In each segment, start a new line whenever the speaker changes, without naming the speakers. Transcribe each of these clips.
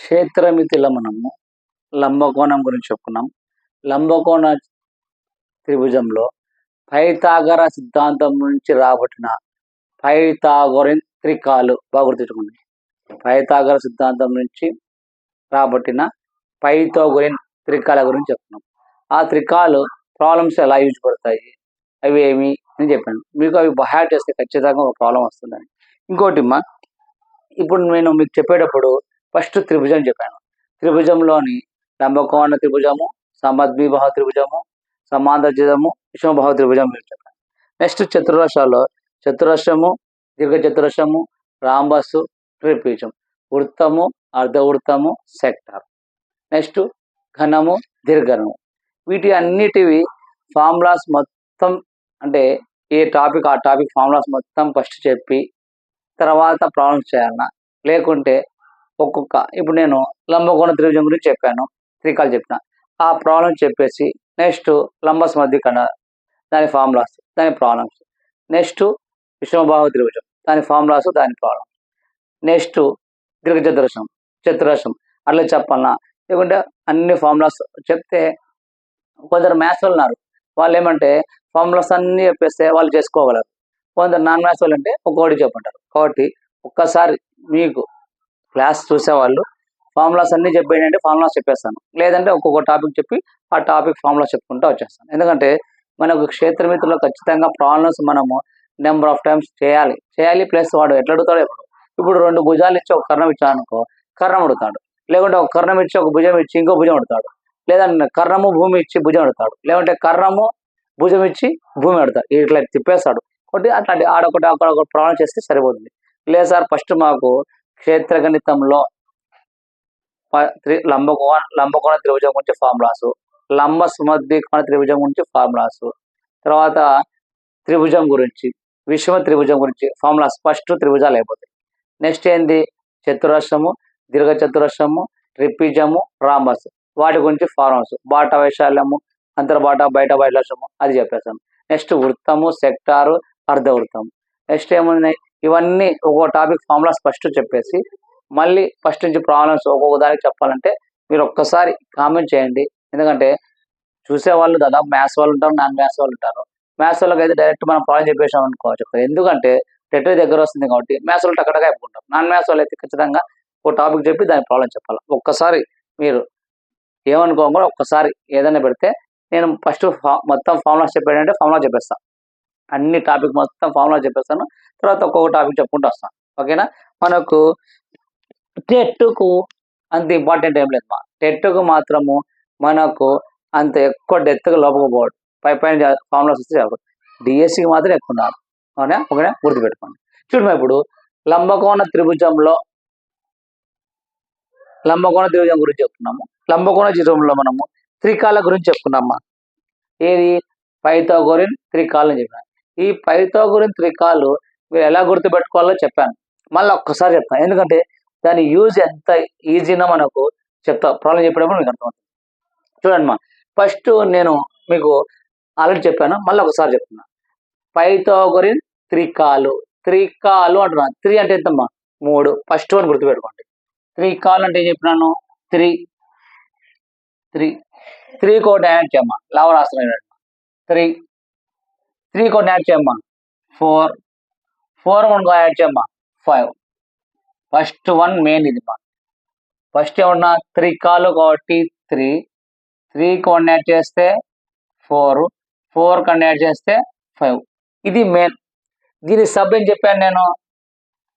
క్షేత్రమితిలో మనము లంబకోణం గురించి చెప్పుకున్నాం. లంబకోణ త్రిభుజంలో పైథాగర సిద్ధాంతం నుంచి రాబట్టిన పైథాగోరన్ త్రికాలు బాగా గుర్తుంచుకోండి. పైథాగర సిద్ధాంతం నుంచి రాబట్టిన పైథాగోరన్ త్రికాల గురించి చెప్తున్నాం. ఆ త్రికాలు ప్రాబ్లమ్స్ ఎలా యూజ్ పడతాయి, అవి ఏమి అని చెప్పాను. మీకు అవి బహాట్ చేస్తే ఖచ్చితంగా ఒక ప్రాబ్లం వస్తుందని. ఇంకోటి ఇప్పుడు నేను మీకు చెప్పేటప్పుడు ఫస్ట్ త్రిభుజం చెప్పాను. త్రిభుజంలోని లంబకోణ త్రిభుజము, సమద్విబాహు త్రిభుజము, సమాంతర త్రిభుజము, విషమబాహు త్రిభుజం మీరు చెప్పాను. నెక్స్ట్ చతురస్రాల్లో చతురస్రము, దీర్ఘ చతురస్రము, రాంబస్, ట్రిపిజం, వృత్తము, అర్ధవృత్తము, సెక్టార్. నెక్స్ట్ ఘనము, దీర్ఘనము. వీటి అన్నిటివి ఫార్ములాస్ మొత్తం, అంటే ఏ టాపిక్ ఆ టాపిక్ ఫార్ములాస్ మొత్తం ఫస్ట్ చెప్పి తర్వాత ప్రాబ్లమ్స్ చేయాలన్నా, లేకుంటే ఒక్కొక్క ఇప్పుడు నేను లంబకోణ త్రిభుజం గురించి చెప్పాను, త్రికాలు చెప్పిన ఆ ప్రాబ్లం చెప్పేసి నెక్స్ట్ లంబస్ మధ్యకణ దాని ఫార్ములాస్, దాని ప్రాబ్లమ్స్, నెక్స్ట్ విషమబాహు త్రిభుజం దాని ఫార్ములాస్, దాని ప్రాబ్లమ్స్, నెక్స్ట్ దీర్ఘ చతురస్రం, చతురస్రం అట్లా చెప్పాలన్నా, లేకుంటే అన్ని ఫార్ములాస్ చెప్తే కొందరు మ్యాథ్స్ వాళ్ళు ఉన్నారు, వాళ్ళు ఏమంటే ఫార్ములాస్ అన్నీ చెప్పేస్తే వాళ్ళు చేసుకోగలరు. కొందరు నాన్ మ్యాథ్స్ వాళ్ళు అంటే ఒక్కొక్కటి చెప్పంటారు. కాబట్టి ఒక్కసారి మీకు క్లాస్ చూసేవాళ్ళు ఫార్ములాస్ అన్నీ చెప్పేయండి, ఫార్ములాస్ చెప్పేస్తాను. లేదంటే ఒక్కొక్క టాపిక్ చెప్పి ఆ టాపిక్ ఫార్ములాస్ చెప్పుకుంటూ వచ్చేస్తాను. ఎందుకంటే మనకు క్షేత్రమితిలో ఖచ్చితంగా ప్రాబ్లమ్స్ మనము నెంబర్ ఆఫ్ టైమ్స్ చేయాలి. ప్లస్ వాడు ఎట్లా అడుగుతాడో ఇప్పుడు 2 భుజాలు ఇచ్చి ఒక కర్ణం ఇచ్చాను అనుకో, కర్ణం అడుగుతాడు. లేకుంటే ఒక కర్ణం ఇచ్చి ఒక భుజం ఇచ్చి ఇంకో భుజం అడుగుతాడు. లేదంటే కర్ణము భూమి ఇచ్చి భుజం అడుగుతాడు. లేకుంటే కర్ణము భుజం ఇచ్చి భూమి అడుగుతాడు. ఇట్లా తిప్పేస్తాడు. కాబట్టి అట్లాంటి ఆడొకటి అక్కడ ప్రాబ్లం చేస్తే సరిపోతుంది. లేదు సార్ ఫస్ట్ మాకు క్షేత్ర గణితంలో లంబకోణ త్రిభుజం గురించి ఫార్ములాసు, లంబ సమద్వికోణ త్రిభుజం గురించి ఫార్ములాసు, తర్వాత త్రిభుజం గురించి, విషమ త్రిభుజం గురించి ఫార్ములాస్, ఫస్ట్ త్రిభుజాలు అయిపోతాయి. నెక్స్ట్ ఏంది చతురస్రము, దీర్ఘ చతురస్రము, ట్రిపిజము, రాంబస్ వాటి గురించి ఫార్ములాస్, బాట వైశాల్యము, అంతర్బాట బయట వైశాల్యము అది చెప్పేస్తాను. నెక్స్ట్ వృత్తము, సెక్టారు, అర్ధవృత్తము. నెక్స్ట్ ఏమున్నాయి ఇవన్నీ ఒక్కో టాపిక్ ఫార్ములాస్ ఫస్ట్ చెప్పేసి మళ్ళీ ఫస్ట్ నుంచి ప్రాబ్లమ్స్ ఒక్కొక్క దానికి చెప్పాలంటే మీరు ఒక్కసారి కామెంట్ చేయండి. ఎందుకంటే చూసేవాళ్ళు దాదాపు మ్యాథ్స్ వాళ్ళు ఉంటారు, నాన్ మ్యాథ్స్ వాళ్ళు ఉంటారు. మ్యాథ్స్ వాళ్ళకి అయితే డైరెక్ట్ మనం ప్రాబ్లం చెప్పేసాం అనుకో చెప్తారు. ఎందుకంటే టెట్ దగ్గర వస్తుంది కాబట్టి మ్యాథ్స్ వాళ్ళు టక్కడగా అయిపోతుంటారు. నాన్ మ్యాథ్స్ వాళ్ళు అయితే ఖచ్చితంగా ఒక టాపిక్ చెప్పి దాని ప్రాబ్లం చెప్పాలి. ఒక్కసారి మీరు ఏమనుకోకుండా ఒక్కసారి ఏదైనా పెడితే నేను ఫస్ట్ మొత్తం ఫార్ములాస్ చెప్పాడంటే ఫార్ములా చెప్పేస్తాను. అన్ని టాపిక్ మొత్తం ఫార్ములా చెప్పేస్తాను. తర్వాత ఒక్కొక్క టాపిక్ చెప్పుకుంటూ వస్తాను. ఓకేనా. మనకు టెట్కు అంత ఇంపార్టెంట్ ఏం లేదు. టెట్కు మాత్రము మనకు అంత ఎక్కువ డెత్గా లోపకపోవడం, పైన ఫార్ములాస్ వస్తే చాలు. డిఎస్సికి మాత్రం ఎక్కువ ఉండాలి. అవునా. ఓకేనా, గుర్తుపెట్టుకోండి. చూడమ్మా ఇప్పుడు లంబకోణ త్రిభుజం గురించి చెప్తున్నాము. లంబకోణ త్రిభుజంలో మనము త్రికాల గురించి చెప్పుకున్నామా. ఏది పైథాగోరన్ త్రికాలు అని చెప్పాను. ఈ పైథాగోరన్ త్రికాలు మీరు ఎలా గుర్తుపెట్టుకోవాలో చెప్పాను. మళ్ళీ ఒక్కసారి చెప్తాను, ఎందుకంటే దాని యూజ్ ఎంత ఈజీనా మనకు చెప్తా. ప్రాబ్లం చెప్పేటప్పుడు మీకు అర్థమవుతుంది. చూడండి ఫస్ట్ నేను మీకు ఆల్రెడీ చెప్పాను, మళ్ళీ ఒకసారి చెప్తున్నా. పైథాగోరన్ త్రికాలు అంటున్నా. 3 అంటే ఎంతమ్మా 3. ఫస్ట్ వన్ గుర్తుపెట్టుకోండి. త్రికాలు అంటే ఏం చెప్పినాను 3 కోటి యాడ్ చేయమ్మా. లావ రాస్తున్నాను 3 కోటి యాడ్ చేయమ్మా 4 1 యాడ్ చేయమ్మా 5. ఫస్ట్ వన్ మెయిన్ ఇది ఫస్ట్ ఏమన్నా త్రికాలు కాబట్టి 3 1 యాడ్ చేస్తే 4 కన్నా యాడ్ చేస్తే 5. ఇది మెయిన్. దీని సబ్ ఏం చెప్పాను నేను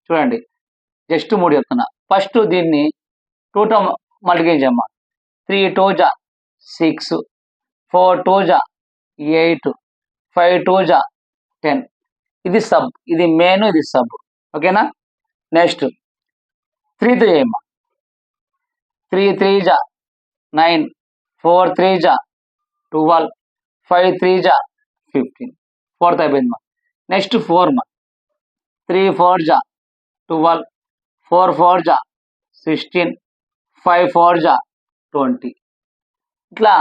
చూడండి, జస్ట్ 3 చెప్తున్నా. ఫస్ట్ దీన్ని 2తో మల్టిప్లై చేయమ్మా. 3 2 6, 4 2 8, 5 2 10. ఇది సబ్, ఇది మెయిన్, ఇది సబ్. ఓకేనా. నెక్స్ట్ 3తో చేయమ్మా. 3 3 9, 4 3 12, 5 3 15. 4th అయిపోయింది. నెక్స్ట్ 4 3 4 12, 4 4 16, 5 4 20. ఇట్లా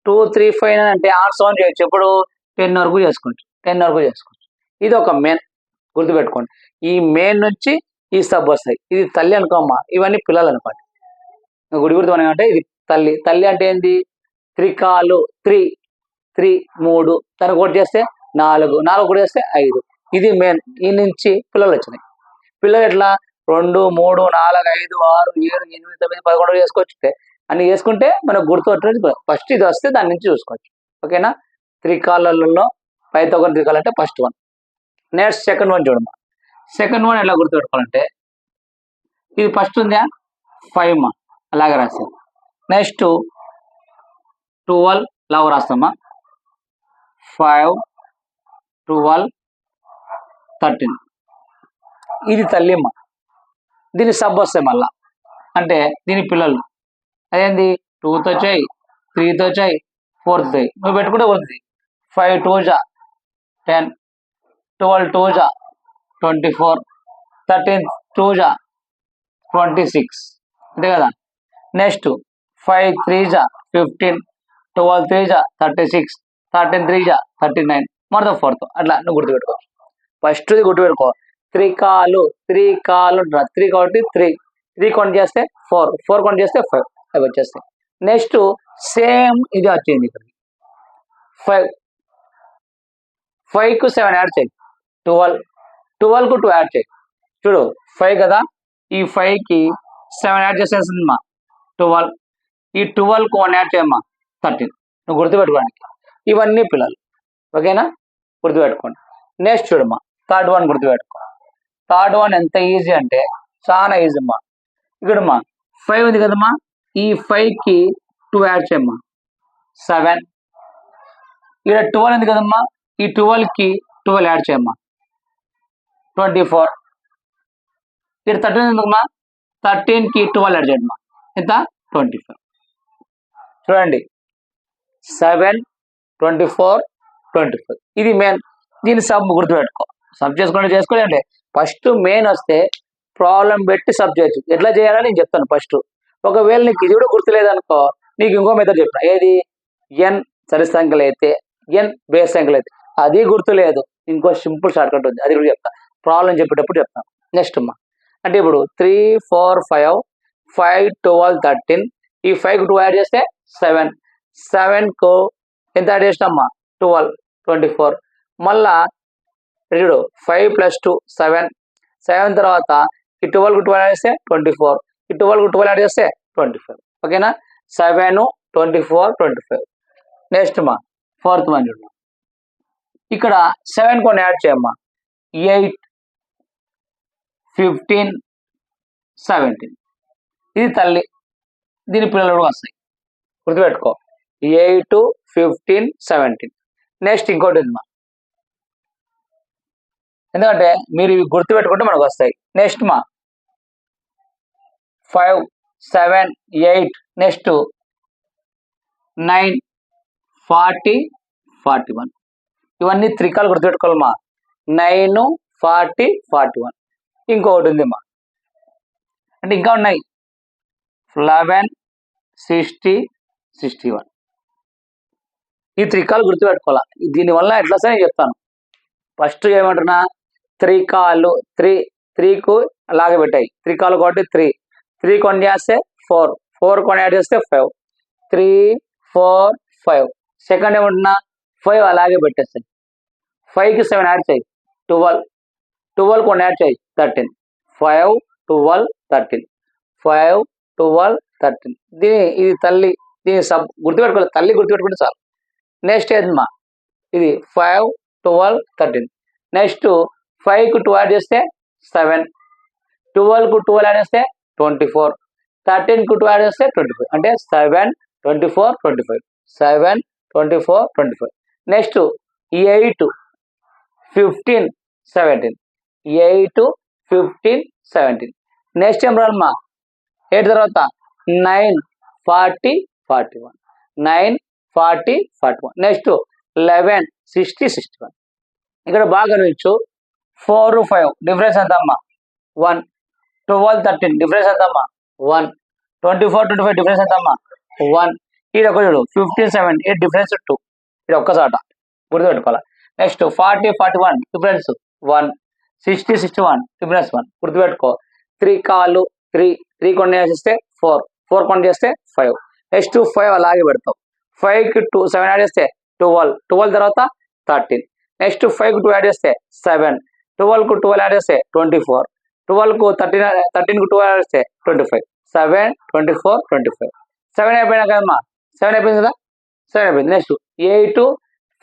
2 3 5 అంటే ఆర్ట్స్ ఆన్ చేయొచ్చు. ఎప్పుడు 10 వరకు చేసుకోవచ్చు. ఇది ఒక మెయిన్ గుర్తుపెట్టుకోండి. ఈ మెయిన్ నుంచి ఈ సబ్ వస్తాయి. ఇది తల్లి అనుకోమ్మా, ఇవన్నీ పిల్లలు అనుకోండి. గుడి గుర్తు అంటే ఇది తల్లి. తల్లి అంటే ఏంది? త్రికాలు, త్రీ, 3 దానికి ఒకటి చేస్తే 4, 4 కూడా చేస్తే 5. ఇది మెయిన్. ఈ నుంచి పిల్లలు వచ్చినాయి. పిల్లలు ఎట్లా 2, 3, 4, 5, 6, 7, 8, 9, 11 చేసుకోవచ్చు. అన్ని చేసుకుంటే మనకు గుర్తు ఫస్ట్ ఇది వస్తే దాని నుంచి చూసుకోవచ్చు. ఓకేనా? త్రికాలలో పైథాగరస్ త్రికాలు అంటే first one. Next second one చూడమ్మా. సెకండ్ వన్ ఎలా గుర్తుపెట్టుకోవాలంటే ఇది ఫస్ట్ ఉందా 5 మా అలాగే రాస్తాం. నెక్స్ట్ 12 లాగా రాస్తామా 5, 12, 13. ఇది తల్లిమ్మ. దీని సబ్ వస్తాయి మళ్ళా, అంటే దీని పిల్లలు. అదేంది 2తో చేయి, 3తో చేయి, 4తో చేయి. నువ్వు పెట్టుకుంటే వస్తుంది. 5 2 జా 10, 12 2 జా 24, 13 2 జా 26. అంతే కదా? నెక్స్ట్ 5 3 జా 15, 12 3 జా 36, 13 3 జా 39, మొత్తం 4తో. అట్లా నువ్వు గుర్తుపెట్టుకో. ఫస్ట్ గుర్తుపెట్టుకో. త్రికాలు 3 కాబట్టి 3 కౌంట్ చేస్తే 4 కౌంట్ చేస్తే 5 అవి వచ్చేస్తాయి. నెక్స్ట్ సేమ్ ఇది వచ్చింది ఇక్కడ 5కు 7 యాడ్ చేయి 12కు 2 యాడ్ చేయి. చూడు 5 కదా, ఈ 5కి 7 యాడ్ చేసేసిందమ్మా 12. ఈ 12కు 1 యాడ్ చేయమ్మా 13. నువ్వు గుర్తుపెట్టుకోవడానికి ఇవన్నీ పిల్లలు. ఓకేనా? గుర్తుపెట్టుకోండి. నెక్స్ట్ చూడమ్మా థర్డ్ వన్ గుర్తుపెట్టుకో. థర్డ్ వన్ ఎంత ఈజీ అంటే చాలా ఈజీ అమ్మా. ఇక్కడమ్మా 5 ఉంది కదమ్మా, ఈ 5కి 2 యాడ్ చేయమ్మా 7. ఇక్కడ 12 ఉంది కదమ్మా, ఈ 12కి 12 యాడ్ చేయమ్మా 24. ఇక్కడ 13 ఉందమ్మా, 13కి 12 యాడ్ చేయమ్మా ఎంత 25. చూడండి 7, 24, 25. ఇది మెయిన్. దీని సబ్ గుర్తుపెట్టుకో. సబ్ చేసుకోండి. ఫస్ట్ మెయిన్ వస్తే ప్రాబ్లం పెట్టి సబ్ చేయొచ్చు. ఎట్లా చేయాలని నేను చెప్తాను ఫస్ట్. ఒకవేళ నీకు ఇది కూడా గుర్తులేదనుకో, నీకు ఇంకో మెథడ్ చెప్తాను. ఏది? ఎన్ సరి సంఖ్యలు అయితే, ఎన్ బేస్ సంఖ్యలు అయితే. అది గుర్తులేదు, ఇంకో సింపుల్ షార్ట్ కట్ ఉంది, అది కూడా చెప్తా. ప్రాబ్లం చెప్పేటప్పుడు చెప్తాను. నెక్స్ట్ అమ్మా అంటే ఇప్పుడు 3 4 5 5 12 13. ఈ 5కు 2 యాడ్ చేస్తే 7. 7కు ఎంత యాడ్ చేసినామ్మా 12 24. మళ్ళా చూడు 5 + 2 7. 7 తర్వాత ఈ 12కు 12 యాడ్ చేస్తే 24. ఈ 12కు 12 యాడ్ చేస్తే 25. ఓకేనా? 7 24 25. నెక్స్ట్ మా ఫోర్త్ వన్ చూడు. ఇక్కడ 7కు 1 యాడ్ చేయమ్మా 8 15 17. ఇది తల్లి. దీని పిల్లలు కూడా వస్తాయి. గుర్తుపెట్టుకో 8 15 17. నెక్స్ట్ ఇంకోటి ఉందమ్మా, ఎందుకంటే మీరు ఇవి గుర్తుపెట్టుకుంటే మనకు వస్తాయి. నెక్స్ట్ మా 5 7 8. నెక్స్ట్ 9 40 41. ఇవన్నీ త్రికాలు గుర్తుపెట్టుకోవాలమ్మా 9 40 41. ఇంకొకటి ఉందమ్మా, అంటే ఇంకా ఉన్నాయి 11 60 61. ఈ త్రికాలు గుర్తుపెట్టుకోవాలా. దీనివల్ల ఎట్లా సరే చెప్తాను. ఫస్ట్ ఏమంటున్నా త్రికాలు 3కు అలాగే పెట్టాయి. త్రికాలు కాబట్టి 3 కొని చేస్తే 4 కొని యాడ్ చేస్తే 5 3 4 5. సెకండ్ ఏమంటున్నా 5 అలాగే పెట్టేస్తాయి. 5కి 7 యాడ్ చేయి 12 కొని యాడ్ చేయి 13. 5 12 13 5 12 13. ఇది తల్లి. దీని సబ్ గుర్తుపెట్టుకోవాలి. తల్లి గుర్తుపెట్టుకుంటే చాలు. నెక్స్ట్ ఏదమ్మా ఇది 5 12 13. నెక్స్ట్ 5కు 2 యాడ్ చేస్తే 7. 12కు 12 యాడ్ చేస్తే 24. 13కు 2 యాడ్ చేస్తే 25. అంటే 7 24 25 7 24 25. నెక్స్ట్ 8 15 17 8 15 17. నెక్స్ట్ ఏం రామ్మా 8 తర్వాత 9 40 41 9 40 41. నెక్స్ట్ 11 60 61. ఇక్కడ బాగా గమనించు 4 5 డిఫరెన్స్ ఎంత అమ్మా 1. 12 13 డిఫరెన్స్ ఎంత అమ్మా 1. 24 25 డిఫరెన్స్ ఎంత అమ్మా 1. ఇది ఒక చూడు 15 7 డిఫరెన్స్ 2. ఇది ఒక్కసాట గుర్తుపెట్టుకోవాలి. Next 40 41 difference 1. 60 61 డిఫరెన్స్ 1. గుర్తుపెట్టుకో. 3 కాలు 3 కొన్ని వేసిస్తే 4 4 కౌంట్ చేస్తే 5. నెక్స్ట్ 5 అలాగే పెడతాం. 5కి 7 యాడ్ చేస్తే 12 తర్వాత 13. నెక్స్ట్ 5కి 2 యాడ్ చేస్తే 7. 12కు 12 యాడ్ చేస్తే 24. 12కు 13కు 2 యాడ్ చేస్తే 25. 7 24 25. 7 అయిపోయినా కదమ్మా, 7 అయిపోయింది కదా, 7 అయిపోయింది. Next 8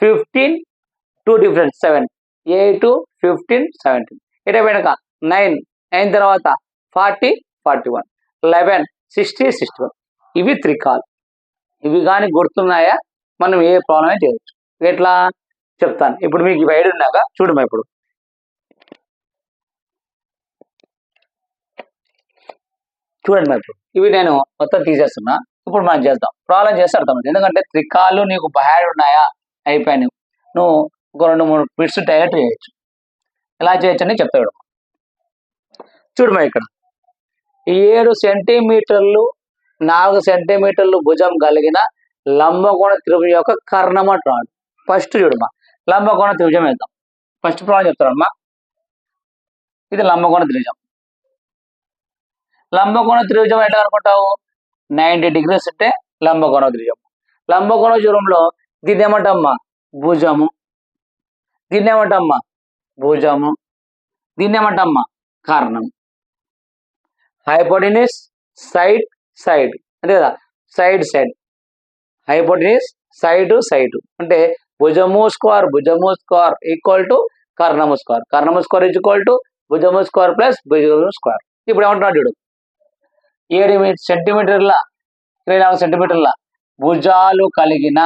15 2 different 7. 8 15 17. 8 అయిపోయినాక 9 తర్వాత 40 41. 11 60 61. ఇవి త్రికాల్. ఇవి కానీ గుర్తున్నాయా మనం ఏ ప్రాబ్లం అయినా చేయొచ్చు. ఎట్లా చెప్తాను. ఇప్పుడు మీకు ఇవి ఐడి ఉన్నాక చూడమా, ఇప్పుడు చూడండి మరి. ఇప్పుడు ఇవి నేను మొత్తం తీసేస్తున్నా. ఇప్పుడు మనం చేద్దాం. ప్రాబ్లం చేస్తే అర్థమవుతుంది. ఎందుకంటే త్రికాళ్ళు నీకు బ్యాడ్ ఉన్నాయా అయిపోయాయి, నువ్వు ఒక 2-3 బిట్స్ డైరెక్ట్ చేయొచ్చు. ఎలా చేయొచ్చు అని చెప్తాడు. చూడమా, ఇక్కడ 7 సెంటీమీటర్లు 4 సెంటీమీటర్లు భుజం కలిగిన లంబకోణ త్రిభుజం యొక్క కర్ణం అంటున్నాడు. ఫస్ట్ చూడమ్మా, లంబకోణ త్రిభుజం వేద్దాం. ఫస్ట్ ప్రాబ్లం చెప్తారమ్మా. ఇది లంబకోణ త్రిభుజం. లంబకోణ త్రిభుజం ఎట్లా అనుకుంటావు? 90 degrees అంటే లంబకోణ త్రిభుజం. లంబకోణ త్రిభుజంలో దీన్ని ఏమంటామ్మా? భుజము. దీన్ని ఏమంటామ్మా? భుజము. దీన్ని ఏమంటామ్మా? కర్ణం. హైపోటెన్యూస్ సైడ్ సైడ్ అంతే కదా, side side. Hypotenuse side side అంటే భుజము స్క్వేర్ ఈక్వల్ టు కర్ణము స్క్వేర్. కర్ణము స్క్వేర్ ఈక్వల్ టు భుజము స్క్వేర్ ప్లస్ భుజము స్క్వేర్. ఇప్పుడు ఏమంటున్నాడు చూడు, 7 సెంటీమీటర్ల 24 సెంటీమీటర్ల భుజాలు కలిగిన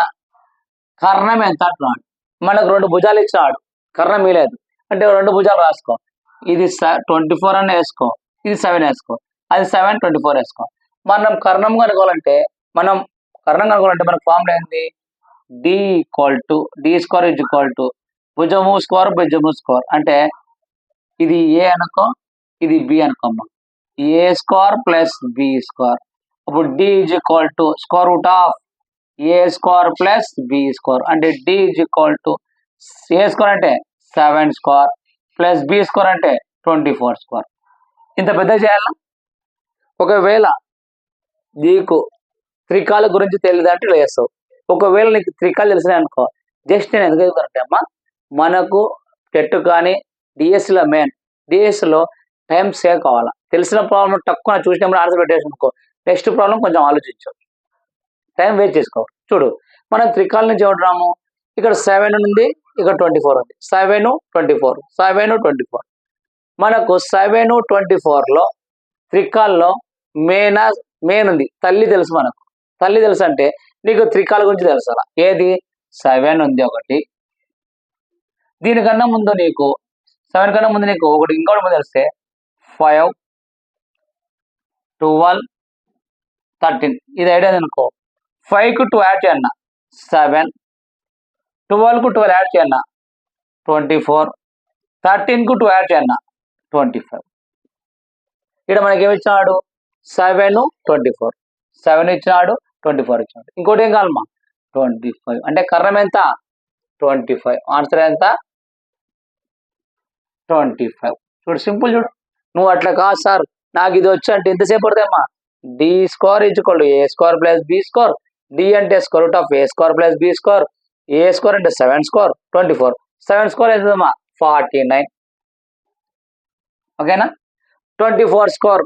కర్ణం ఎంత అంటున్నాడు. మనకు 2 భుజాలు ఇచ్చినాడు, కర్ణం ఇలేదు అంటే 2 భుజాలు రాసుకో. ఇది 24 అని వేసుకో, ఇది 7 వేసుకో, అది 7 24 వేసుకో. మనం కర్ణం కనుక్కోవాలంటే మనకు ఫార్ములా ఏంది? D square is equal to భుజము స్క్వేర్ అంటే ఇది ఏ అనుకో, ఇది బి అనుకోమ్మా. A square plus B square. అప్పుడు D is equal to square root of A square plus B square అంటే D is equal to A square అంటే 7 square plus B square అంటే 24 స్క్వేర్. ఇంత పెద్ద చేయాలా? ఒకవేళ నీకు త్రికాల గురించి తెలియదు అంటే ఇలా చేస్తావు. ఒకవేళ నీకు త్రికాలు తెలిసినాయి అనుకో, జస్ట్ నేను ఎందుకు చెప్తానంటే అమ్మా, మనకు టెట్ కానీ డిఎస్సిలో డిఎస్సిలో టైం సేవ్ కావాలా. తెలిసిన ప్రాబ్లం తక్కువ చూసినప్పుడు ఆన్సర్ పెట్టేసి అనుకో, నెక్స్ట్ ప్రాబ్లం కొంచెం ఆలోచించు, టైం వేస్ట్ చేసుకోవాలి. చూడు, మనం త్రికాల నుంచి ఏమంటున్నాము, ఇక్కడ 7 ఉంది, ఇక్కడ 24 ఉంది. 7 24 మనకు 7 24లో త్రికాల్లో మెయిన్ ఉంది, తల్లి తెలుసు. మనకు తల్లి తెలుసు అంటే నీకు త్రికాల గురించి తెలుసు. ఏది? 7 ఉంది ఒకటి, దీనికన్నా ముందు నీకు 7 కన్నా ముందు నీకు ఒకటి ఇంకోటి ముందు తెలిస్తే 5 12 13. ఇది ఐడియా అనుకో. 5కు 2 యాడ్ చేయన్న 7, 12కు 12 యాడ్ చేయన్న 24, 13కు 2 యాడ్ చేయన్న 25. ఇక్కడ మనకి ఏమి ఇచ్చినాడు? 7 24. 7 ఇచ్చినాడు, 24 ఇచ్చినాడు. ఇంకోటి ఏం కావాలమ్మా? 25 అంటే కర్ణం ఎంత? 25. ఆన్సర్ ఎంత? 25. చూడు, సింపుల్. చూడు, నువ్వు అట్లా కాదు సార్ నాకు ఇది వచ్చి అంటే ఎంతసేపు పడతాయమ్మా? D square is equal to A square plus B square. D అంటే square root of A square plus B square. A square అంటే 7 స్క్వేర్ 24. 7 స్క్వేర్ అవుతుందమ్మా 49. ఓకేనా? 24 స్క్వేర్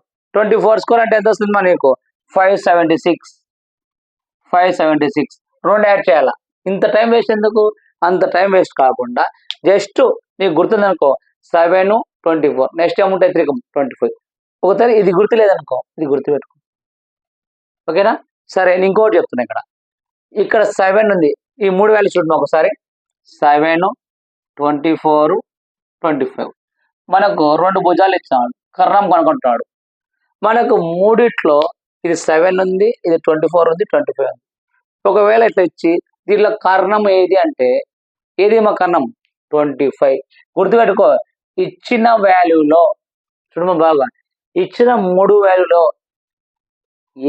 అంటే ఎంత వస్తుంది మా నీకు? 576. 576 2 యాడ్ చేయాలా. ఇంత టైం వేస్ట్ ఎందుకు? అంత టైం వేస్ట్ కాకుండా జస్ట్ నీకు గుర్తుందనుకో 7 24. నెక్స్ట్ ఏముంటాయి? 3 25. ఒకసారి ఇది గుర్తు లేదనుకో, ఇది గుర్తుపెట్టుకో. ఓకేనా? సరే, నేను ఇంకోటి చెప్తున్నా. ఇక్కడ 7 ఉంది, ఈ 3 వాల్యూస్ చూద్దాం ఒకసారి. 7 24 25 మనకు 2 భుజాలు ఇచ్చాడు, కర్ణం కనుక్కుంటున్నాడు. మనకు మూడిట్లో ఇది 7 ఉంది, ఇది 24 ఉంది, 25 ఉంది. ఒకవేళ ఇట్లా ఇచ్చి దీంట్లో కర్ణం ఏది అంటే ఏది మా కర్ణం? 25. గుర్తుపెట్టుకో, ఇచ్చిన వాల్యూలో చూడమా బాగా, ఇచ్చిన 3 వాల్యూలో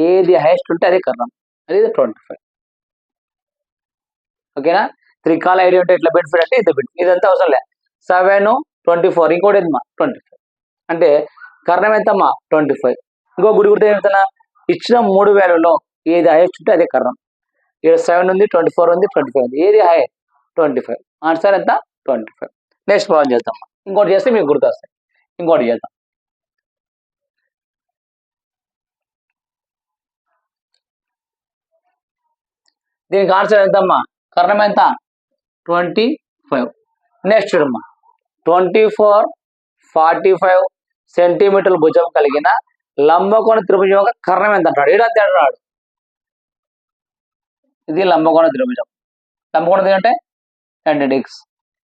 ఏది హైయెస్ట్ ఉంటే అదే కర్ణం, అది 25. ఓకేనా? త్రికాల ఐడియా ఉంటే ఇట్లా బెనిఫిట్ అంటే ఇంత బెనిఫిట్. ఇదంతా అవసరం లే. 7 24 ఇంకోటి ఏంటమ్మా? 25 అంటే కర్ణం ఎంతమ్మా? 25. ఇంకో గుడి గుర్తు ఏమిటన్నా, ఇచ్చిన 3 వాల్యూలో ఏది హైయెస్ట్ ఉంటే అదే కర్ణం. ఇక్కడ 7 ఉంది, 24 ఉంది, 25 ఉంది. ఏది హై? 25. ఆన్సర్ ఎంత? 25. నెక్స్ట్ ప్రాబ్లం చేద్దాం. ఇంకోటి చేస్తే మీకు గుర్తొస్తాయి. ఇంకోటి చేద్దాం. దీనికి ఆన్సర్ ఎంతమ్మా? కర్ణం ఎంత? 25. నెక్స్ట్ చూడమ్మా, 24, 45 సెంటీమీటర్ల భుజం కలిగిన లంబకోణ త్రిభుజం యొక్క కర్ణం ఎంత అంటాడు? ఏడు అంతే అంటున్నాడు. ఇది లంబకోణ త్రిభుజం. లంబకోణ త్రిభుజం అంటే 90 degrees.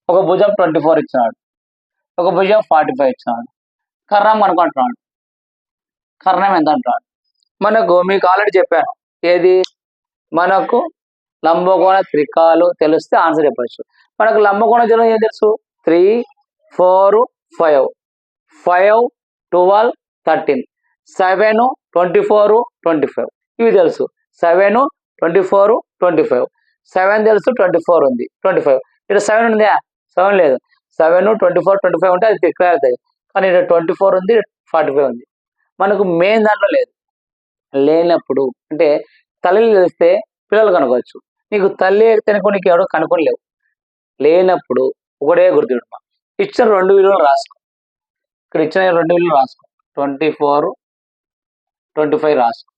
ఒక భుజం 24 ఇచ్చినాడు, ఒక భుజం 45 ఇచ్చినాడు. కర్ణం అనుకుంటున్నాడు. కర్ణం ఎంత అంటున్నాడు? మనకు మీకు ఆల్రెడీ చెప్పాను. ఏది? మనకు లంబకోణ త్రికాలు తెలిస్తే ఆన్సర్ చెప్పచ్చు. మనకు లంబకోణ త్రిభుజం ఏం తెలుసు? 3, 4, 5, 5, 12, 13, 7, 24, 25 ఇవి తెలుసు. 7, 24, 25, 7 తెలుసు, 24 ఉంది, 25. ఇక్కడ 7 ఉందా? 7 లేదు. 7, 24, 25 ఉంటే అది త్రికాలు అవుతాయి. కానీ ఇక్కడ 24 ఉంది, 45 ఉంది. మనకు మెయిన్ దాంట్లో లేదు. లేనప్పుడు అంటే తల్లిని తెలిస్తే పిల్లలు కనుకోవచ్చు. నీకు తల్లి తినకు నీకు ఎవడో కనుక్కోలేవు. లేనప్పుడు ఒకటే గుర్తుపెట్టుకో. ఇచ్చిన 2 విలువలు రాసుకో. ఇక్కడ ఇచ్చిన 2 విలువలు రాసుకో. 24, 25 రాసుకో.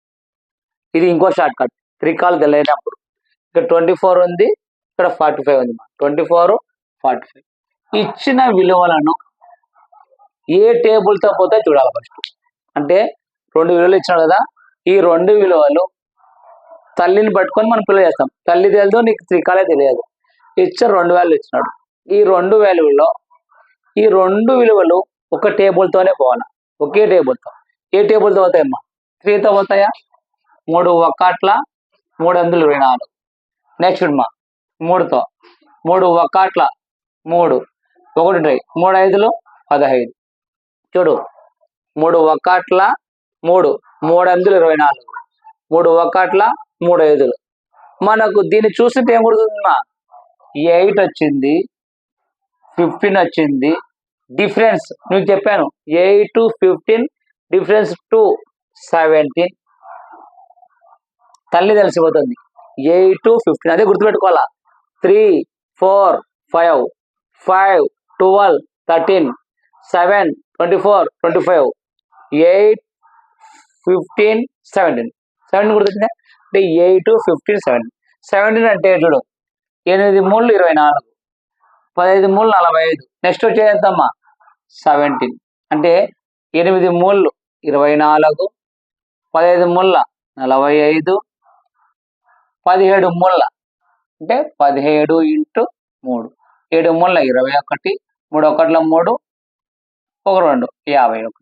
ఇది ఇంకో షార్ట్ కట్. త్రికాలు తెలియనప్పుడు ఇక్కడ 24 ఉంది, ఇక్కడ 45 ఉంది. 24, 45 ఇచ్చిన విలువలను ఏ టేబుల్తో పోతే చూడాలి ఫస్ట్. అంటే 2 విలువలు ఇచ్చినాడు కదా, ఈ 2 విలువలు తల్లిని పట్టుకొని మనం పిల్లలు చేస్తాం. తల్లి తెలియదు, నీకు త్రికాలే తెలియదు. ఇచ్చిన 2 వాల్యూలు ఇచ్చినాడు. ఈ 2 వాల్యూల్లో ఈ 2 విలువలు ఒక టేబుల్తోనే పోవాలి. ఒకే టేబుల్తో. ఏ టేబుల్తో పోతాయమ్మా? 3తో పోతాయా? 3 1 324. నెక్స్ట్ అమ్మా 3తో 3 1 3 1 3 5 15. చూడు 3 1 3 3 5 24, 3 1 3 5. మనకు దీన్ని చూస్తుంటే ఏం గుర్తుందమ్మా? 8 వచ్చింది, 15 వచ్చింది. డిఫరెన్స్ నీకు చెప్పాను. 8, 15 డిఫరెన్స్ 2, 17. తల్లి తెలిసిపోతుంది. 8, 15 అదే గుర్తుపెట్టుకోవాలా. 3, 4, 5, 5, 12, 13, 7, 24, 25, 8, 15, 17. 17 గుర్తొచ్చిందా? అంటే 8, 15, 17. 17 అంటే చూడు 8 3 24, 15 3 45. నెక్స్ట్ వచ్చేది ఎంతమ్మా? 17. అంటే 8 3 24, 15 3 45, 17 3 అంటే 17 ఇంటూ 3, 7 3 21, 3 1 3, 1 2 51,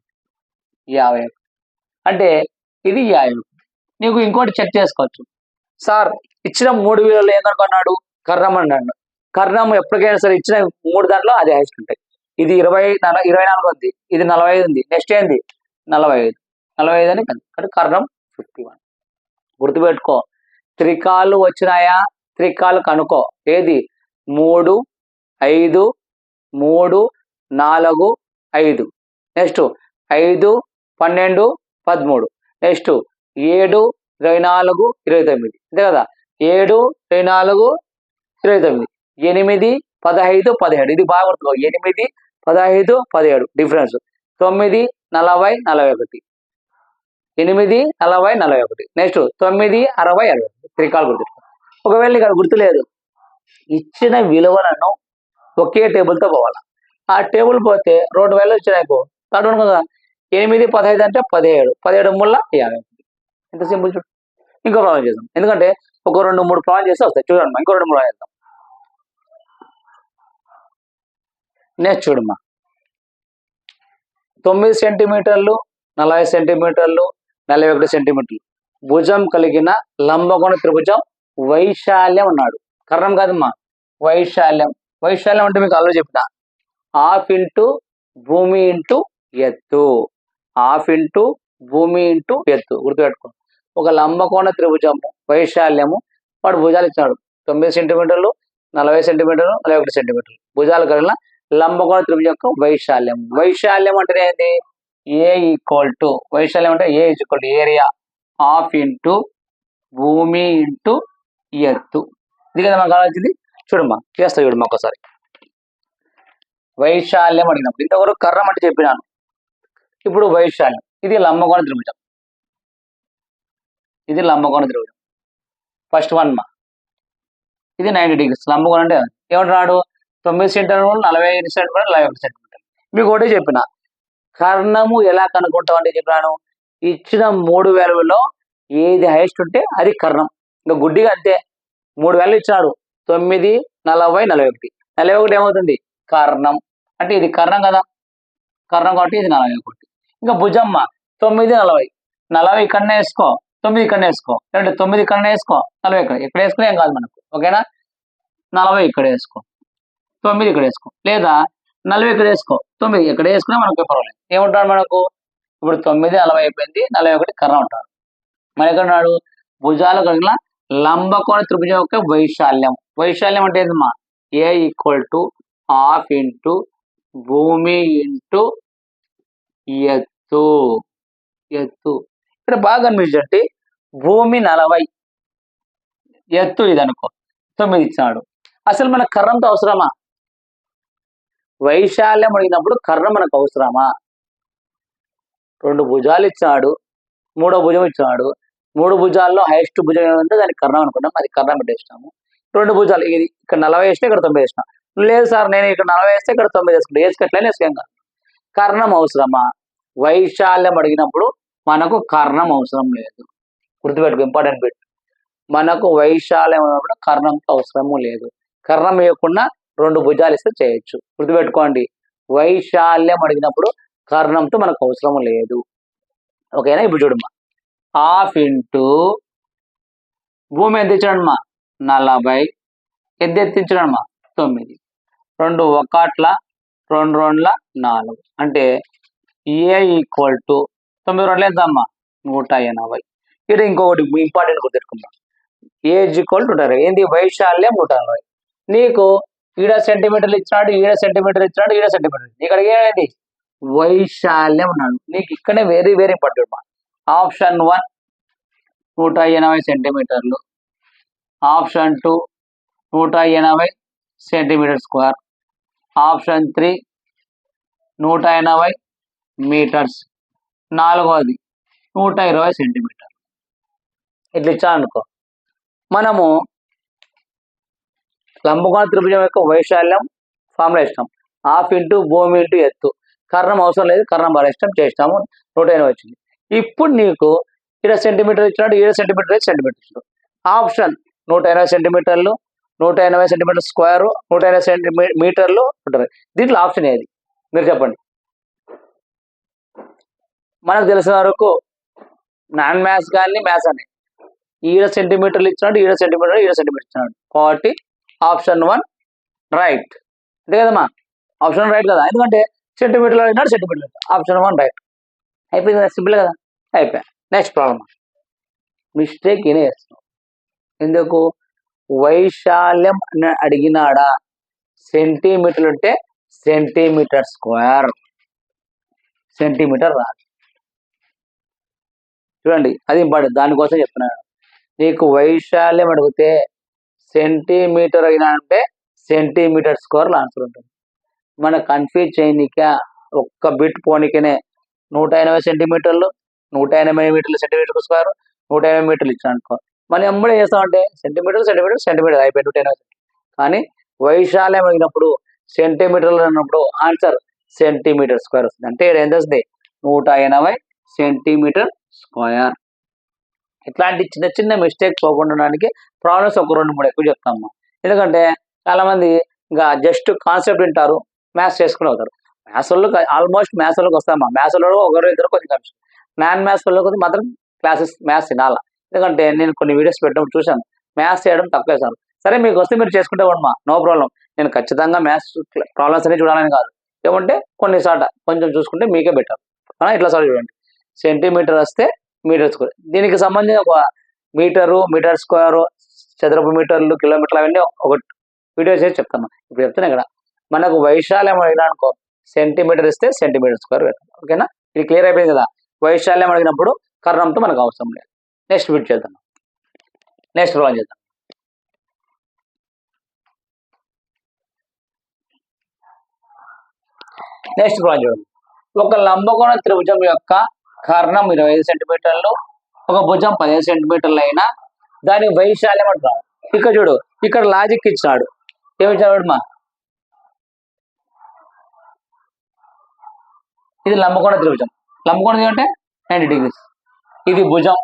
51 అంటే ఇది 51. నీకు ఇంకోటి చెక్ చేసుకోవచ్చు. సార్ ఇచ్చిన 3 విలువలు ఏం కనుక్కున్నాడు? కర్ణం అన్నాడు. కర్ణం ఎప్పటికైనా సరే ఇచ్చిన 3 దాంట్లో అది హైయెస్ట్ ఉంటాయి. ఇది 24 ఉంది, ఇది 45 ఉంది. నెక్స్ట్ ఏంది? 45 అని కానీ కర్ణం 51. గుర్తుపెట్టుకో. త్రికాలు వచ్చినాయా? త్రికాలు కనుక్కో. ఏది? 3, 5, 3, 4, 5. నెక్స్ట్ 5, 12, 13. నెక్స్ట్ 7, 24, 29. అంతే కదా? 7, 24, 29. 8, 15, 17. ఇది బాగా గుర్తుకో. 8, 15, 17 డిఫరెన్స్. 9, 40, 41. 8, 40, 41. నెక్స్ట్ 9, 60, 60. త్రికాలు గుర్తుపెట్టుకో. ఒకవేళ ఇక్కడ గుర్తులేదు, ఇచ్చిన విలువలను ఒకే టేబుల్తో పోవాలి. ఆ టేబుల్ పోతే 2 వేలు వచ్చినాయిపో థర్డ్ కదా. 8, 15 అంటే 17, 17 3 50. ఎంత సింపుల్ చూడు. ఇంకో ప్రాబ్లం చేద్దాం. ఎందుకంటే ఒక 2 3 ప్రాబ్లం చేస్తే వస్తాయి. చూడమ్మా ఇంకో 2 3 చేద్దాం. నెక్స్ట్ చూడమ్మా 9 సెంటీమీటర్లు, 40 సెంటీమీటర్లు, 41 సెంటీమీటర్లు భుజం కలిగిన లంబకోణ త్రిభుజం వైశాల్యం అన్నాడు. కర్ణం కాదమ్మా, వైశాల్యం. వైశాల్యం అంటే మీకు ఆల్రెడీ చెప్పిన హాఫ్ ఇంటూ భూమి ఇంటూ ఎత్తు. హాఫ్ ఇంటూ భూమి ఇంటూ ఎత్తు గుర్తుపెట్టుకో. ఒక లంబకోణ త్రిభుజము వైశాల్యము వాడు భుజాలు ఇచ్చాడు 9 సెంటీమీటర్లు, 40 సెంటీమీటర్లు, 41 సెంటీమీటర్లు భుజాలు కలిగిన లంబకోణ త్రిభుజం యొక్క వైశాల్యం. వైశాల్యం అంటే ఏంటి? ఏ ఈక్వల్ టు వైశాల్యం అంటే A equal to area half into భూమి ఇంటూ ఎత్తు. ఇది కదా మనకు కావాల్సింది. చూడమ్మా చేస్తా చూడమ్మా ఒకసారి. వైశాల్యం అడిగినప్పుడు ఇంతవరకు కర్ణం అంటే చెప్పినాను. ఇప్పుడు వైశాల్యం. ఇది లంబకోణ త్రిభుజం. ఇది లంబకోణ త్రిభుజం. ఫస్ట్ వన్ మా ఇది 90 డిగ్రీస్. లంబకోణం అంటే ఏమంటున్నాడు? 9 సెంటీమీటర్లు 45 సెంటీమీటర్లు 41 సెంటీమీటర్లు. మీకు ఒకటి చెప్పిన కర్ణము ఎలా కనుక్కుంటాం అంటే చెప్పినాను. ఇచ్చిన 3 వాల్యూలో ఏది హైయెస్ట్ ఉంటే అది కర్ణం. ఇంకా గుడ్డిగా అంతే. 3 వాల్యూ ఇచ్చినాడు. 9, 40, 41. 41 ఏమవుతుంది? కర్ణం. అంటే ఇది కర్ణం కదా. కర్ణం కాబట్టి ఇది 41. ఇంకా భుజమ్మ 9, 40. 40 ఇక్కడనే వేసుకో, 9 ఇక్కడనే వేసుకో, లేదంటే 9 ఇక్కడనే వేసుకో, 40 ఇక్కడ వేసుకునే ఏం కాదు మనకు. ఓకేనా? 40 ఇక్కడ వేసుకో, 9 ఇక్కడ వేసుకో, లేదా 40 ఇక్కడ వేసుకో, 9 ఇక్కడ వేసుకున్నా మనకు పర్వాలేదు. ఏముంటాడు మనకు? ఇప్పుడు 9, 40 అయిపోయింది. 41 కర్ణం ఉంటాడు. మన ఎక్కడ ఉన్నాడు? భుజాలు కలిగిన లంబకోణ త్రిభుజం యొక్క వైశాల్యం. వైశాల్యం అంటే ఏంటమ్మా? A = హాఫ్ ఇంటూ భూమి ఇంటూ ఎత్తు. ఎత్తు ఇక్కడ బాగా కనిపించండి. భూమి 40, ఎత్తు ఇది అనుకో 9 ఇచ్చినాడు. అసలు మన కర్ణంతో అవసరమా? వైశాల్యం అడిగినప్పుడు కర్ణం మనకు అవసరమా? 2 భుజాలు ఇచ్చాడు, 3వ భుజం ఇచ్చాడు. 3 భుజాల్లో హైయెస్ట్ భుజం ఏమంటే దానికి కర్ణం అనుకున్నాం. అది కర్ణం పెట్టేసినాము. 2 భుజాలు ఇది ఇక్కడ 40 వేస్తే ఇక్కడ 9 వేసిన. లేదు సార్ నేను ఇక్కడ 40 వేస్తే ఇక్కడ 9 వేసుకుంటా. వేసుకట్లనే వేసుకోం కాదు. కర్ణం అవసరమా? వైశాల్యం అడిగినప్పుడు మనకు కర్ణం అవసరం లేదు. గుర్తుపెట్టుకో, ఇంపార్టెంట్ బిట్. మనకు వైశాల్యం అన్నప్పుడు కర్ణంతో అవసరము లేదు. కర్ణం వేయకుండా 2 భుజాలు ఇస్తే చేయొచ్చు. గుర్తుపెట్టుకోండి, వైశాల్యం అడిగినప్పుడు కర్ణంతో మనకు అవసరం లేదు. ఓకేనా? ఇప్పుడు చూడమ్మా, హాఫ్ ఇంటూ భూమి ఎంత ఇచ్చాడమ్మా? 40. ఎంత ఎత్తించాడమ్మా? 9. 2 1 2 2 4. అంటే A = 9 2 ఎంత అమ్మా? 180. ఇక్కడ ఇంకొకటి ఇంపార్టెంట్ గుర్తుపెట్టుకుందాం. A = 120. ఏంటి? వైశాల్యం 140. నీకు ఈడ సెంటీమీటర్లు ఇచ్చినాడు, ఈడ సెంటీమీటర్ ఇచ్చినాడు, ఈడ సెంటీమీటర్. ఇక్కడ ఏమైంది? వైశాల్యం అన్నాడు. నీకు ఇక్కడే వెరీ వెరీ ఇంపార్టెంట్. ఆప్షన్ 1 180 సెంటీమీటర్లు, option 2 180 centimetre square, option 3 180 metres, 4వది 120 సెంటీమీటర్. ఇట్లా ఇచ్చానుకో, మనము లంబకోణ త్రిభుజం యొక్క వైశాల్యం ఫార్ములా ఇష్టం. హాఫ్ ఇంటూ భూమి ఇంటూ ఎత్తు. కర్ణం అవసరం లేదు, కర్ణం బాగా ఇష్టం చేస్తాము. 180 వచ్చింది. ఇప్పుడు నీకు ఇక్కడ సెంటీమీటర్ ఇచ్చినాడు, 7 సెంటీమీటర్ సెంటీమీటర్లు. ఆప్షన్ 180 సెంటీమీటర్లు, 180 సెంటీమీటర్ స్క్వేర్, 180 సెంటీమీటర్లు ఉంటుంది. దీంట్లో ఆప్షన్ ఏది మీరు చెప్పండి. మనకు తెలిసిన వరకు నాన్ మ్యాథ్స్ కానీ మ్యాథ్స్ అని ఈడ సెంటీమీటర్లు ఇచ్చినాడు, ఈడ సెంటీమీటర్, ఈడ సెంటీమీటర్ ఇచ్చినాడు. కాబట్టి ఆప్షన్ 1 రైట్. అంతే కదమ్మా? ఆప్షన్ రైట్ కదా, ఎందుకంటే సెంటీమీటర్లు అడిగినాడు, సెంటీమీటర్లు. Option 1 right. అయిపోయింది కదా, సింపుల్ కదా, అయిపోయా. Next problem. మిస్టేక్ ఏనే చేస్తున్నాం. ఎందుకు? వైశాల్యం అని అడిగినాడా? సెంటీమీటర్లు ఉంటే సెంటీమీటర్ స్క్వేర్, సెంటీమీటర్ రాదు. చూడండి, అది ఇంపార్టెంట్. దానికోసం చెప్తున్నాను. నీకు వైశాల్యం అడిగితే సెంటీమీటర్ అయినా అంటే సెంటీమీటర్ స్క్వేర్లో ఆన్సర్ ఉంటుంది. మన కన్ఫ్యూజ్ చేయనిక ఒక్క బిట్ పోనీకనే 180 సెంటీమీటర్లు, 180 మీటర్లు సెంటీమీటర్ స్క్వేర్, 180 మీటర్లు ఇచ్చాను అనుకో, మనం ఎమ్మడే చేస్తామంటే సెంటీమీటర్ సెంటీమీటర్ సెంటీమీటర్ అయిపోయి 180. కానీ వైశాల్యం అడిగినప్పుడు సెంటీమీటర్లు అన్నప్పుడు ఆన్సర్ సెంటీమీటర్ స్క్వేర్ వస్తుంది. అంటే ఎంత వస్తుంది? 180 సెంటీమీటర్ స్క్వేర్. ఇట్లాంటి చిన్న చిన్న మిస్టేక్స్ పోకుండా ప్రాబ్లమ్స్ ఒక 2-3 ఎక్కువ చెప్తాము. ఎందుకంటే చాలా మంది ఇంకా జస్ట్ కాన్సెప్ట్ వింటారు, మ్యాథ్స్ చేసుకుని అవుతారు. మ్యాథ్స్ వాళ్ళకి ఆల్మోస్ట్ మ్యాథ్స్ వాళ్ళకి వస్తామా? మ్యాథ్స్ వాళ్ళు 1-2 కొద్దిగా కన్ఫ్యూషన్. నాన్ మ్యాథ్స్ వాళ్ళకి మాత్రం క్లాసెస్ మ్యాథ్స్ తినాలా. ఎందుకంటే నేను కొన్ని వీడియోస్ పెట్టడం చూశాను, మ్యాథ్స్ చేయడం తక్కువ సార్. సరే మీకు వస్తే మీరు చేసుకుంటే ఉండమా, నో ప్రాబ్లం. నేను ఖచ్చితంగా మ్యాథ్స్ ప్రాబ్లమ్స్ అన్ని చూడాలని కాదు, ఏమంటే కొన్నిసార్లు కొంచెం చూసుకుంటే మీకే బెటర్. ఇట్లా సార్ చూడండి, సెంటీమీటర్ వస్తే మీటర్ స్క్వేర్, దీనికి సంబంధించిన ఒక మీటరు, మీటర్ స్క్వేర్, చదరపు మీటర్లు, కిలోమీటర్లు అవన్నీ ఒక వీడియో చేసి చెప్తాను. ఇప్పుడు చెప్తాను ఇక్కడ మనకు వైశాల్యం అడిగినా అనుకో సెంటీమీటర్ ఇస్తే సెంటీమీటర్ స్క్వేర్ పెట్టాలి. ఓకేనా? ఇది క్లియర్ అయిపోయింది కదా. వైశాల్యం అడిగినప్పుడు కర్ణంతో మనకు అవసరం లేదు. నెక్స్ట్ బిట్ చేద్దాం. నెక్స్ట్ ప్రాబ్లం చేద్దాం. నెక్స్ట్ ప్రాబ్లం చూడండి. ఒక లంబకోణ త్రిభుజం యొక్క కర్ణం 25 సెంటీమీటర్లు, ఒక భుజం 15 సెంటీమీటర్లు అయినా దాని వైశాల్యం అంటారు. ఇక్కడ చూడు, ఇక్కడ లాజిక్ ఇచ్చాడు. ఏమిచ్చాడు మా? ఇది లంబకోణ త్రిభుజం. లంబకోణ అంటే 90 degrees. ఇది భుజం,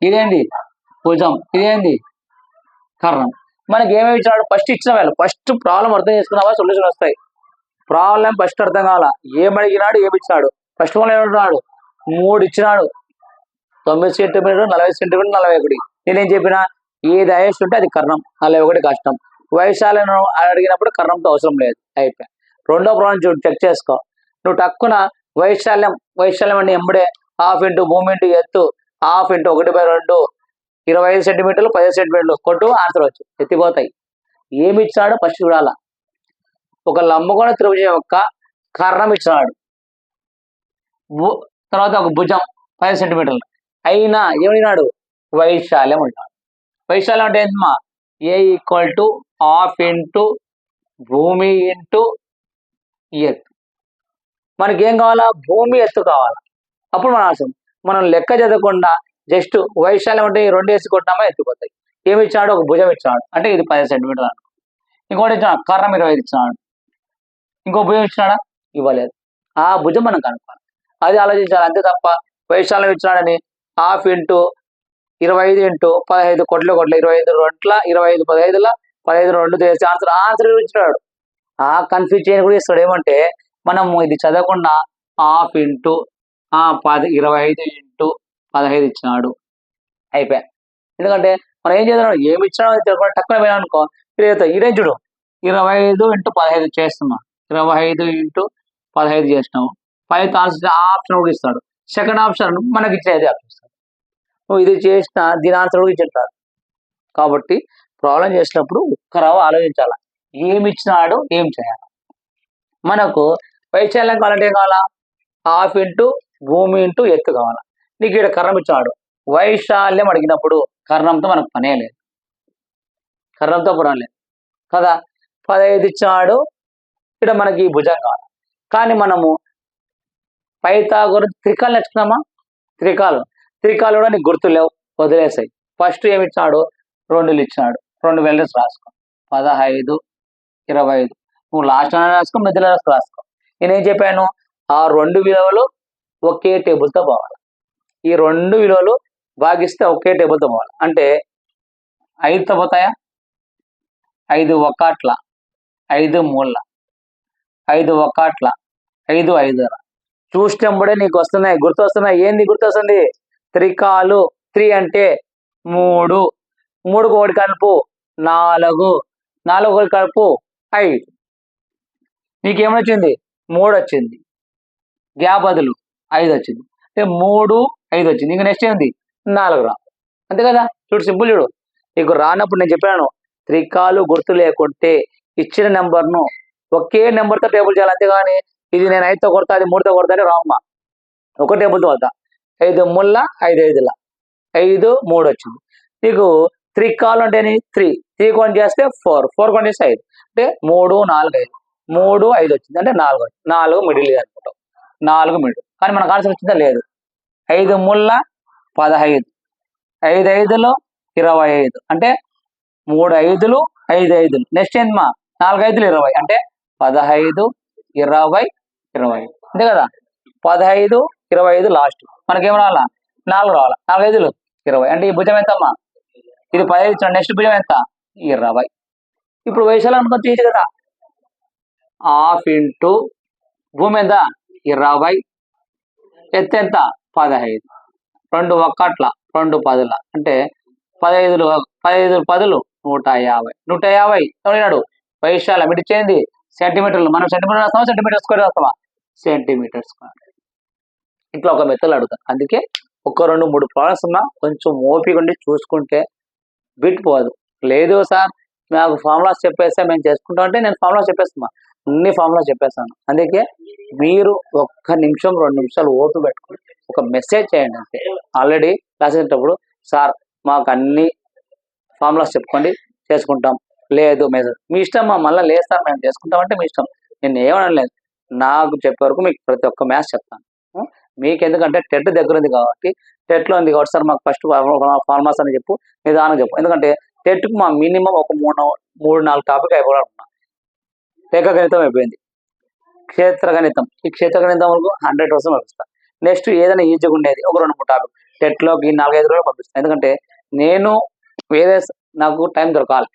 ఇదేంది భుజం, ఇదేంది కర్ణం. మనకి ఏమేమి ఇచ్చినాడు? ఫస్ట్ ఇచ్చిన వాళ్ళు ఫస్ట్ ప్రాబ్లం అర్థం చేసుకున్నావా సొల్యూషన్ వస్తాయి. ప్రాబ్లం ఫస్ట్ అర్థం కావాలా, ఏమడిగినాడు ఏమి ఇచ్చినాడు. ఫస్ట్ వన్ ఏమంటున్నాడు? 3 ఇచ్చినాడు, 9 సెంటీమీటర్, 40 సెంటీమీటర్, 41. నేనేం చెప్పినా ఏది హైయెస్ట్ ఉంటే అది కర్ణం, 41 కష్టం. వైశాల్యం అడిగినప్పుడు కర్ణంతో అవసరం లేదు, అయిపోయి. రెండో ప్రాబ్లం చూడు, చెక్ చేసుకో. నువ్వు టక్కున వైశాల్యం అంటే ఎంబడే హాఫ్ ఇంటూ భూమి ఇంటూ ఎత్తు, హాఫ్ ఇంటూ 1/2, 25 సెంటీమీటర్లు, 15 సెంటీమీటర్లు కొట్టు, ఆన్సర్ వచ్చు, ఎత్తిపోతాయి. ఏమి ఇచ్చాడు ఫస్ట్ చూడాలా. ఒక లంబకోణ త్రిభుజం యొక్క కర్ణం ఇచ్చినాడు, తర్వాత ఒక భుజం 15 సెంటీమీటర్లు అయినా ఏమడినాడు? వైశాల్యం అంటాడు. వైశాల్యం అంటే ఏంటమ్మా? ఏ ఈక్వల్ టు హాఫ్ ఇంటూ భూమి ఇంటూ ఎత్తు. మనకి ఏం కావాలా? భూమి ఎత్తు కావాలా. అప్పుడు మన అవసరం, మనం లెక్క చదవకుండా జస్ట్ వైశాల్యం అంటే 2 వేసి కొట్టామా ఎత్తిపోతాయి. ఏమి ఇచ్చాడు? ఒక భుజం ఇచ్చాడు, అంటే ఇది 15 సెంటీమీటర్లు అనుకో. ఇంకోటి ఇచ్చాడు కర్ణం 25 ఇచ్చినాడు, ఇంకో భుజం ఇచ్చినాడా? ఇవ్వలేదు. ఆ భుజం మనం కనుక్కోవాలి, అది ఆలోచించాలి అంతే తప్ప వైశాల్యం ఇచ్చినాడని హాఫ్ ఇంటూ 25 ఇంటూ 15 కొట్లు 25 2 25 15 15 2 చేసి ఆన్సర్ ఇచ్చినాడు. ఆ కన్ఫ్యూజ్ చేయని కూడా ఇస్తాడు. ఏమంటే మనము ఇది చదవకుండా హాఫ్ ఇంటూ 25 ఇంటూ 15 ఇచ్చినాడు, అయిపోయా. ఎందుకంటే మనం ఏం చేద్దాం, ఏమి ఇచ్చినాడో టక్కున పోయినా అనుకో, ఇదేం చూడు 25 ఇంటూ 15 చేస్తున్నాం, 25 ఇంటూ 15 చేసినాము. 5th ఆప్షన్ కూడా ఇస్తాడు. సెకండ్ ఆప్షన్ మనకి ఇచ్చేది ఆప్షన్ ఇస్తాడు. నువ్వు ఇది చేసిన దీని ఆన్సర్ కూడా ఇచ్చేస్తాడు. కాబట్టి ప్రాబ్లం చేసినప్పుడు ఒక్కరావు ఆలోచించాలా, ఏమి ఇచ్చినాడు ఏం చేయాలి. మనకు వైశాల్యం కావాలంటే ఏం కావాలా? హాఫ్ ఇంటూ భూమి ఇంటూ ఎత్తు కావాలా. నీకు ఇక్కడ కర్ణం ఇచ్చాడు, వైశాల్యం అడిగినప్పుడు కర్ణంతో మనకు పనే లేదు, కర్ణంతో పని లేదు కదా. 15 ఇచ్చాడు, ఇక్కడ మనకి భుజం కావాలి. కానీ మనము పైథాగోరస్ త్రికాలు నేర్చుకున్నామా? త్రికాలు కూడా నీకు గుర్తు లేవు, వదిలేసాయి. ఫస్ట్ ఏమి ఇచ్చాడు? 2 ఇచ్చాడు, 2 వాల్యూస్ రాసుకో, 15 25. నువ్వు లాస్ట్ రాసుకో, మధ్యలో రాసుకో. నేనేం చెప్పాను? ఆ 2 విలువలు ఒకే టేబుల్తో పోవాలి. ఈ 2 విలువలు భాగిస్తే ఒకే టేబుల్తో పోవాలి. అంటే 5తో పోతాయా? 5 1 5 3 5 1 5 5 చూసినప్పుడే నీకు వస్తున్నాయి, గుర్తు వస్తున్నాయి. ఏంది గుర్తొస్తుంది? త్రికాలు. 3 అంటే 3, 3కు 1 కలుపు 4, 4కు 1 కలుపు 5. నీకేమొచ్చింది? 3 వచ్చింది, గ్యాప్ బదులు 5 వచ్చింది, అంటే 3 5 వచ్చింది. ఇంకా నెక్స్ట్ ఏంది? 4 రా, అంతే కదా. చూడు సింపుల్ చూడు. నీకు రానప్పుడు నేను చెప్పాను, త్రికాలు గుర్తు లేకుంటే ఇచ్చిన నెంబర్ను ఒకే నెంబర్తో టేబుల్ చేయాలి, అంతేగాని ఇది నేను 5తో కొడతా అది 3తో కొడతా అని రామ్మా. ఒక టేబుల్తో వద్దా. 5 3 5 5 5 3 వచ్చింది. నీకు త్రికాలు అంటే 3 కౌంట్ చేస్తే 4 కౌంట్ చేస్తే 5, అంటే 3 4 5 3 5 వచ్చింది, అంటే 4 మిడిల్ అనుకుంటాం, 4 మిడిల్. కానీ మనకు ఆన్సర్ వచ్చిందా? లేదు. 5 3 15, 5 5 25, అంటే 3 5 5 5. నెక్స్ట్ ఏంటమ్మా? 4 5 20, అంటే 15 20 20, అంతే కదా. 15 25 లాస్ట్. మనకేం రావాలా? 4 రావాలా. 4 5 20, అంటే ఈ భుజం ఎంతమ్మా? ఇది 15 ఇచ్చాడు, నెక్స్ట్ భుజం ఎంత? 20. ఇప్పుడు వైశాల్యం అనుకోవచ్చు ఈజీ కదా. హాఫ్ ఇంటూ భూమి ఎంత? 20, ఎత్తు ఎంత? 15, 2 1 2 10, అంటే 15 15 10 150. 150 ఎవరినాడు? వైశాల్యం. ఇటు చేయండి సెంటీమీటర్లు. మనం సెంటీమీటర్ రాస్తామా సెంటీమీటర్ స్క్వేర్ రాస్తామా? Centimetre square. ఇట్లా ఒక మెథడ్ అడుగుతాను. అందుకే ఒక 2 3 ప్రాబ్లమ్స్ ఉన్నా కొంచెం ఓపిక ఉండి చూసుకుంటే బిట్ పోదు. లేదు సార్ నాకు ఫార్ములాస్ చెప్పేస్తే మేము చేసుకుంటాం అంటే నేను ఫార్ములాస్ చెప్పేస్తున్నా, అన్ని ఫార్ములాస్ చెప్పేస్తాను. అందుకే మీరు 1 నిమిషం 2 నిమిషాలు ఓపిక పెట్టుకోండి, ఒక మెసేజ్ చేయండి అంతే. ఆల్రెడీ రాసేటప్పుడు సార్ మాకు అన్ని ఫార్ములాస్ చెప్పుకోండి చేసుకుంటాం, లేదు మెథడ్ మీ ఇష్టం, మళ్ళీ లేదు సార్ మేము చేసుకుంటామంటే మీ ఇష్టం, నేను ఏమనలేదు. నాకు చెప్పే వరకు మీకు ప్రతి ఒక్క మ్యాథ్స్ చెప్తాను. మీకు ఎందుకంటే టెట్ దగ్గర ఉంది కాబట్టి, టెట్లో ఉంది కాబట్టి సార్ మాకు ఫస్ట్ ఫార్ములాస్ అని చెప్పు, నిదానం చెప్పు. ఎందుకంటే టెట్కి మా మినిమం ఒక 3-4 టాపిక్ అయిపోవాలనుకున్నా. రేఖాగణితం అయిపోయింది, క్షేత్రగణితం, ఈ క్షేత్రగణితం వరకు 100% పంపిస్తాను. నెక్స్ట్ ఏదైనా ఈజీగా ఉండేది ఒక 2-3 టాపిక్ టెట్లోకి 4-5 రోజులు పంపిస్తాను. ఎందుకంటే నేను వేరే నాకు టైం దొరకాలి,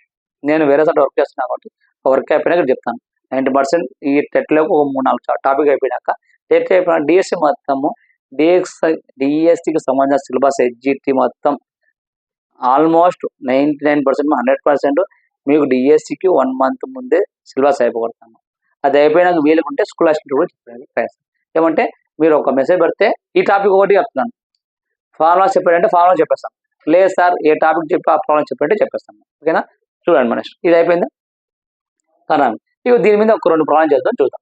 నేను వేరే చోట వర్క్ చేస్తున్నాను కాబట్టి వర్క్ అయిపోయినాక చెప్తాను. 90% ఈ టెట్లోకి ఒక 3-4 టాపిక్ అయిపోయినాక టెట్ అయిపోయిన డిఎస్సి మొత్తము డిఎస్సికి సంబంధించిన సిలబస్ ఎడ్జిటి మొత్తం ఆల్మోస్ట్ 99% 100% మీకు డిఎస్సికి 1 month ముందే సిలబస్ అయిపోగొడతాను. అది అయిపోయినాక వీలుకుంటే స్కూల్ అసిస్టెంట్ కూడా చెప్పాను. ఏమంటే మీరు ఒక మెసేజ్ పెడితే ఈ టాపిక్ ఒకటి చెప్తున్నాను, ఫార్ములా చెప్పాడంటే ఫార్ములా చెప్పేస్తాను, లేదు సార్ ఏ టాపిక్ చెప్పి ఆ ప్రాబ్లం చెప్పంటే చెప్పేస్తాను. ఓకేనా, చూడండి మన ఇది అయిపోయిందా. కానీ ఇక దీని మీద ఒక 2 ప్రాబ్లం చేద్దాం, చూద్దాం.